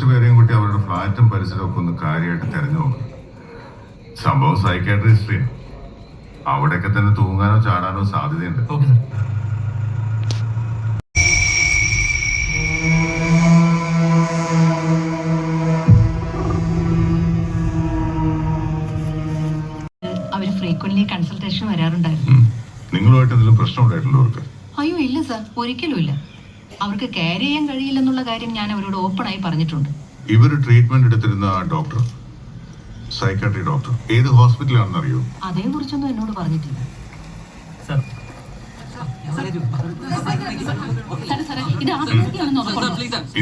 കുറച്ചുപേരെയും കൂട്ടി അവരുടെ ഫ്ലാറ്റും പരിസരവും ഒക്കെ ഒന്ന് കാര്യമായിട്ട് തെരഞ്ഞു നോക്കും. സംഭവം സൈക്കാട്രിസ്ട്രി, അവിടെയൊക്കെ തന്നെ തൂങ്ങാനോ ചാടാനോ സാധ്യതയുണ്ട്. അവര് ഫ്രീക്വന്റ്ലി കൺസൾട്ടേഷൻ വരാറുണ്ടായിരുന്നു. നിങ്ങളുമായിട്ട് എന്തെങ്കിലും പ്രശ്നം ഉണ്ടായിട്ടുണ്ടോ അവർക്ക്? അയ്യോ ഇല്ല സാർ, ഒരിക്കലും ഇല്ല. അവർക്ക് കെയർ ചെയ്യാൻ കഴിയില്ലെന്നുള്ള കാര്യം ഞാൻ അവരോട് ഓപ്പൺ ആയി പറഞ്ഞിട്ടുണ്ട്. ഇവര് ട്രീറ്റ്മെന്റ് എടുത്തിരുന്ന ഡോക്ടർ, സൈക്കാട്രി ഡോക്ടർ, ഏത് ഹോസ്പിറ്റലാണെന്ന് അറിയോ? അതേ കുറിച്ചൊന്നും എന്നോട് പറഞ്ഞിട്ടില്ല.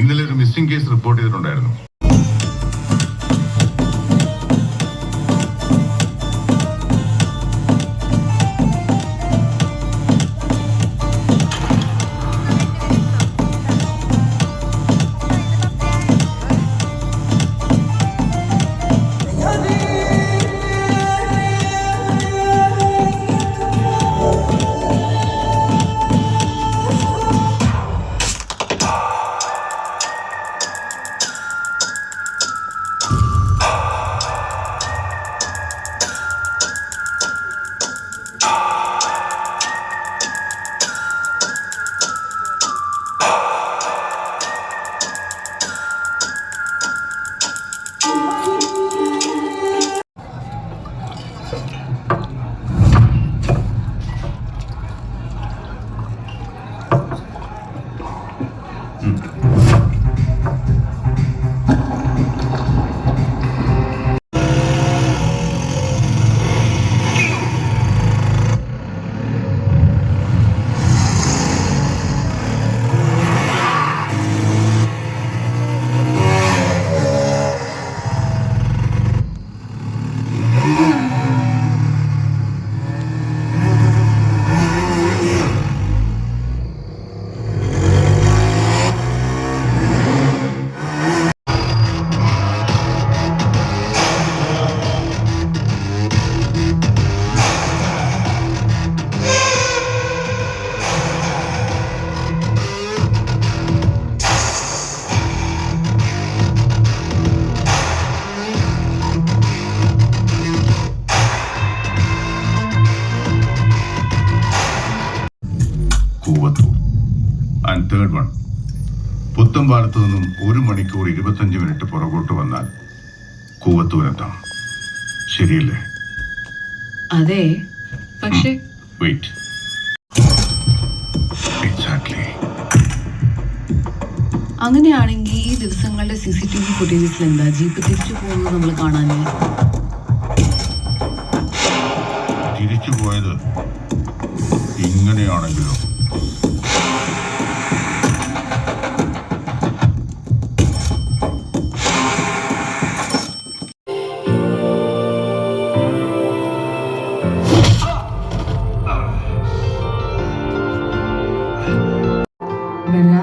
ഇന്നലെ ഒരു മിസ്സിംഗ് കേസ് റിപ്പോർട്ട് ചെയ്തിട്ടുണ്ടായിരുന്നു. കൂവത്തൂർ. ആൻഡ് തേർഡ് വൺ, പുത്തമ്പാലത്ത് നിന്നും 1 മണിക്കൂർ 25 മിനിറ്റ് പുറകോട്ട് വന്നാൽ കൂവത്തൂരെത്താം. ശരിയല്ലേ? അതെ, പക്ഷേ വെയിറ്റ്. എക്സാക്ട്ലി. അങ്ങനെയാണെങ്കിൽ ഈ ദിവസങ്ങളുടെ CCTV ഫുട്ടേജസിൽ എന്താ ജീപ്പ് തിരിച്ചു പോകുന്നത് നമ്മൾ കാണാനേ? തിരിച്ചു പോയത് ഇങ്ങനെയാണെങ്കിലോ? Bella?